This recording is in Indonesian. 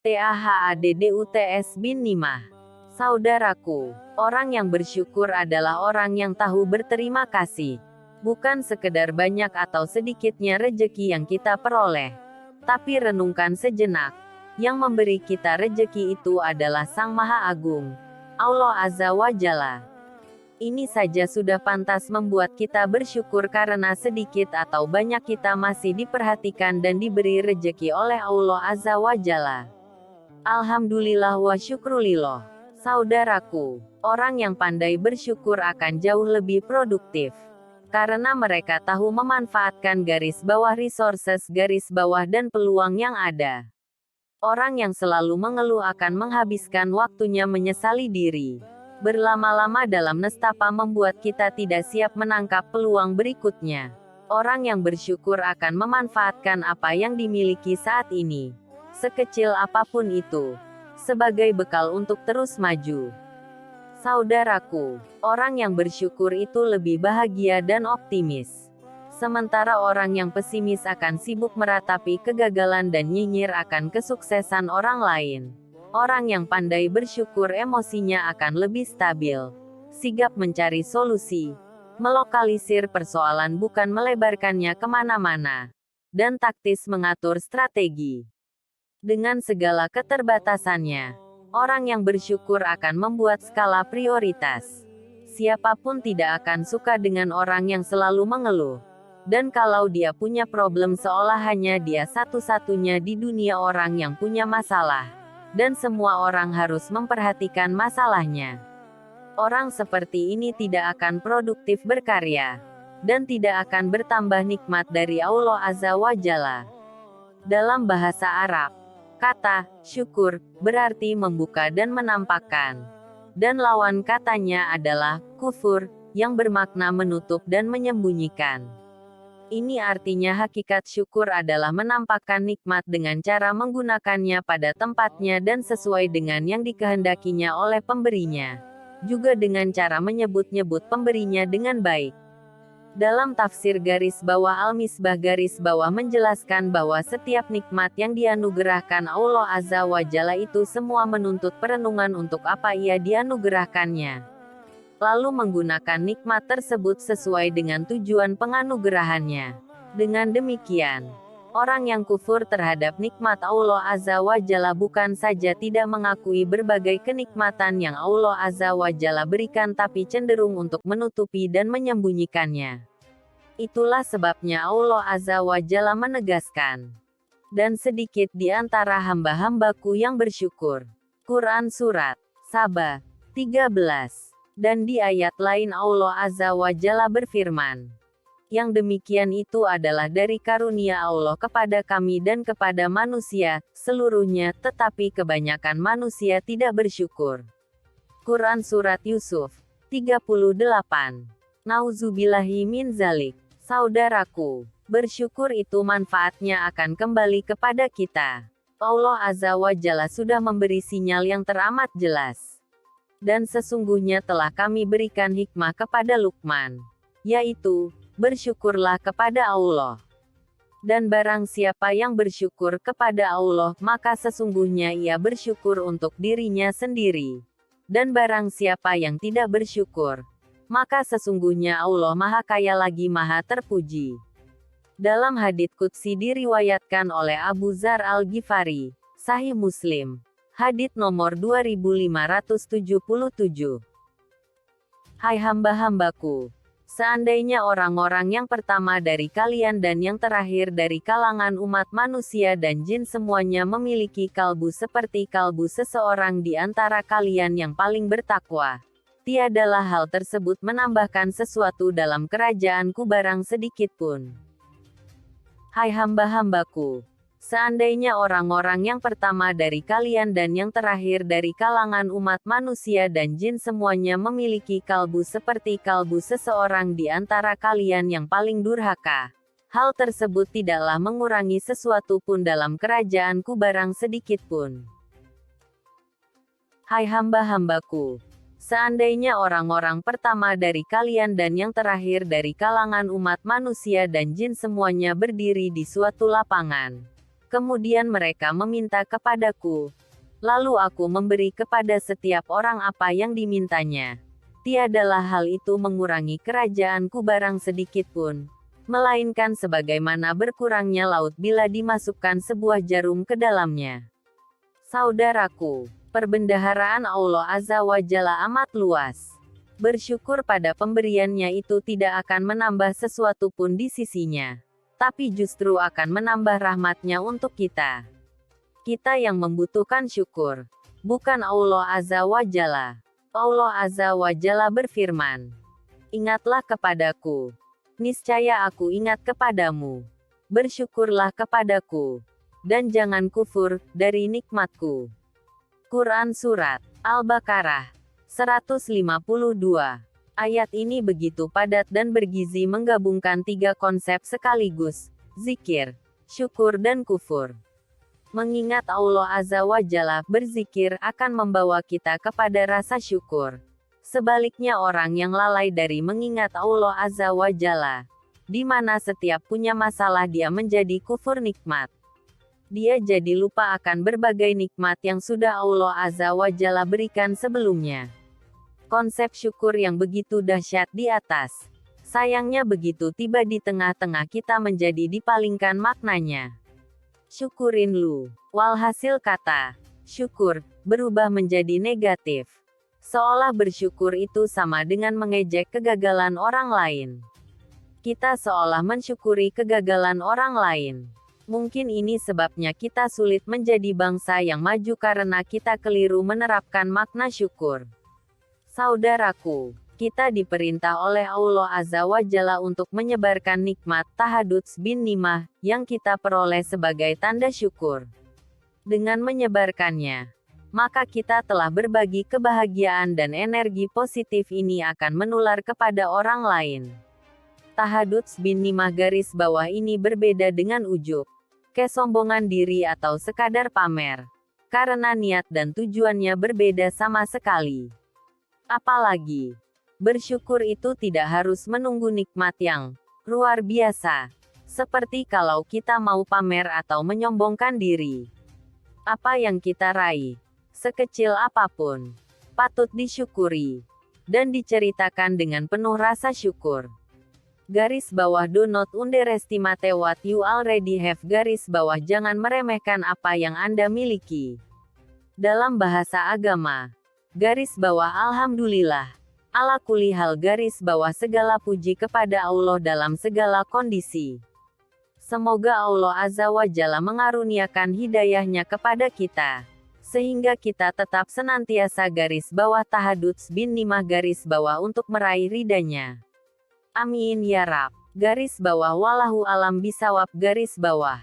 TAHADDUTS bin Nimah. Saudaraku, orang yang bersyukur adalah orang yang tahu berterima kasih. Bukan sekedar banyak atau sedikitnya rejeki yang kita peroleh. Tapi renungkan sejenak. Yang memberi kita rejeki itu adalah Sang Maha Agung, Allah Azza wa Jalla. Ini saja sudah pantas membuat kita bersyukur karena sedikit atau banyak kita masih diperhatikan dan diberi rejeki oleh Allah Azza wa Jalla. Alhamdulillah wa syukrulillah. Saudaraku, orang yang pandai bersyukur akan jauh lebih produktif. Karena mereka tahu memanfaatkan garis bawah resources garis bawah dan peluang yang ada. Orang yang selalu mengeluh akan menghabiskan waktunya menyesali diri. Berlama-lama dalam nestapa membuat kita tidak siap menangkap peluang berikutnya. Orang yang bersyukur akan memanfaatkan apa yang dimiliki saat ini, sekecil apapun itu, sebagai bekal untuk terus maju. Saudaraku, orang yang bersyukur itu lebih bahagia dan optimis. Sementara orang yang pesimis akan sibuk meratapi kegagalan dan nyinyir akan kesuksesan orang lain. Orang yang pandai bersyukur emosinya akan lebih stabil, sigap mencari solusi, melokalisir persoalan bukan melebarkannya kemana-mana, dan taktis mengatur strategi. Dengan segala keterbatasannya, orang yang bersyukur akan membuat skala prioritas. Siapapun tidak akan suka dengan orang yang selalu mengeluh. Dan kalau dia punya problem seolah hanya dia satu-satunya di dunia orang yang punya masalah. Dan semua orang harus memperhatikan masalahnya. Orang seperti ini tidak akan produktif berkarya. Dan tidak akan bertambah nikmat dari Allah Azza wa Jalla. Dalam bahasa Arab, kata syukur berarti membuka dan menampakkan. Dan lawan katanya adalah kufur, yang bermakna menutup dan menyembunyikan. Ini artinya hakikat syukur adalah menampakkan nikmat dengan cara menggunakannya pada tempatnya dan sesuai dengan yang dikehendakinya oleh pemberinya. Juga dengan cara menyebut-nyebut pemberinya dengan baik. Dalam tafsir garis bawah Al-Misbah garis bawah menjelaskan bahwa setiap nikmat yang dianugerahkan Allah Azza wa Jalla itu semua menuntut perenungan untuk apa ia dianugerahkannya. Lalu menggunakan nikmat tersebut sesuai dengan tujuan penganugerahannya. Dengan demikian, orang yang kufur terhadap nikmat Allah Azza wa Jalla bukan saja tidak mengakui berbagai kenikmatan yang Allah Azza wa Jalla berikan tapi cenderung untuk menutupi dan menyembunyikannya. Itulah sebabnya Allah Azza wa Jalla menegaskan, dan sedikit di antara hamba-hambaku yang bersyukur. Quran Surat Saba 13. Dan di ayat lain Allah Azza wa Jalla berfirman, yang demikian itu adalah dari karunia Allah kepada kami dan kepada manusia, seluruhnya, tetapi kebanyakan manusia tidak bersyukur. Quran Surat Yusuf 38. Nauzubillahi min zalik. Saudaraku, bersyukur itu manfaatnya akan kembali kepada kita. Allah Azza wa Jalla sudah memberi sinyal yang teramat jelas. Dan sesungguhnya telah kami berikan hikmah kepada Luqman, yaitu, bersyukurlah kepada Allah. Dan barang siapa yang bersyukur kepada Allah, maka sesungguhnya ia bersyukur untuk dirinya sendiri. Dan barang siapa yang tidak bersyukur, maka sesungguhnya Allah Maha Kaya lagi Maha Terpuji. Dalam hadits qudsi diriwayatkan oleh Abu Dzar Al-Ghifari, Sahih Muslim, hadits nomor 2577. Hai hamba-hambaku, seandainya orang-orang yang pertama dari kalian dan yang terakhir dari kalangan umat manusia dan jin semuanya memiliki kalbu seperti kalbu seseorang di antara kalian yang paling bertakwa, tiadalah hal tersebut menambahkan sesuatu dalam kerajaanku barang sedikit pun. Hai hamba-hambaku, seandainya orang-orang yang pertama dari kalian dan yang terakhir dari kalangan umat manusia dan jin semuanya memiliki kalbu seperti kalbu seseorang di antara kalian yang paling durhaka, hal tersebut tidaklah mengurangi sesuatu pun dalam kerajaanku barang sedikit pun. Hai hamba-hambaku, seandainya orang-orang pertama dari kalian dan yang terakhir dari kalangan umat manusia dan jin semuanya berdiri di suatu lapangan, Kemudian mereka meminta kepadaku. Lalu aku memberi kepada setiap orang apa yang dimintanya. Tiadalah hal itu mengurangi kerajaanku barang sedikit pun, melainkan sebagaimana berkurangnya laut bila dimasukkan sebuah jarum ke dalamnya. Saudaraku, perbendaharaan Allah Azza wa Jalla amat luas. Bersyukur pada pemberiannya itu tidak akan menambah sesuatu pun di sisinya, tapi justru akan menambah rahmatnya untuk kita. Kita yang membutuhkan syukur, bukan Allah Azza wa Jalla. Allah Azza wa Jalla berfirman, "Ingatlah kepadaku, niscaya aku ingat kepadamu. Bersyukurlah kepadaku, dan jangan kufur dari nikmatku." Quran Surat Al-Baqarah 152. Ayat ini begitu padat dan bergizi menggabungkan tiga konsep sekaligus, zikir, syukur dan kufur. Mengingat Allah Azza wa Jalla, berzikir akan membawa kita kepada rasa syukur. Sebaliknya orang yang lalai dari mengingat Allah Azza wa Jalla, di mana setiap punya masalah dia menjadi kufur nikmat. Dia jadi lupa akan berbagai nikmat yang sudah Allah Azza wa Jalla berikan sebelumnya. Konsep syukur yang begitu dahsyat di atas, sayangnya begitu tiba di tengah-tengah kita menjadi dipalingkan maknanya. Syukurin lu. Walhasil kata syukur berubah menjadi negatif. Seolah bersyukur itu sama dengan mengejek kegagalan orang lain. Kita seolah mensyukuri kegagalan orang lain. Mungkin ini sebabnya kita sulit menjadi bangsa yang maju karena kita keliru menerapkan makna syukur. Saudaraku, kita diperintah oleh Allah Azza wa Jalla untuk menyebarkan nikmat tahaduts bin nimah yang kita peroleh sebagai tanda syukur. Dengan menyebarkannya, maka kita telah berbagi kebahagiaan dan energi positif ini akan menular kepada orang lain. Tahaduts bin nimah garis bawah ini berbeda dengan ujub, kesombongan diri atau sekadar pamer, karena niat dan tujuannya berbeda sama sekali. Apalagi, bersyukur itu tidak harus menunggu nikmat yang luar biasa, seperti kalau kita mau pamer atau menyombongkan diri. Apa yang kita raih, sekecil apapun, patut disyukuri dan diceritakan dengan penuh rasa syukur. Garis bawah do not underestimate what you already have. Garis bawah jangan meremehkan apa yang Anda miliki. Dalam bahasa agama, garis bawah alhamdulillah, ala kulli hal, garis bawah segala puji kepada Allah dalam segala kondisi. Semoga Allah Azza wa Jalla mengaruniakan hidayahnya kepada kita, sehingga kita tetap senantiasa garis bawah tahaduts bin nimah garis bawah untuk meraih ridhanya. Amin ya Rab. Garis bawah wallahu alam bisawab garis bawah.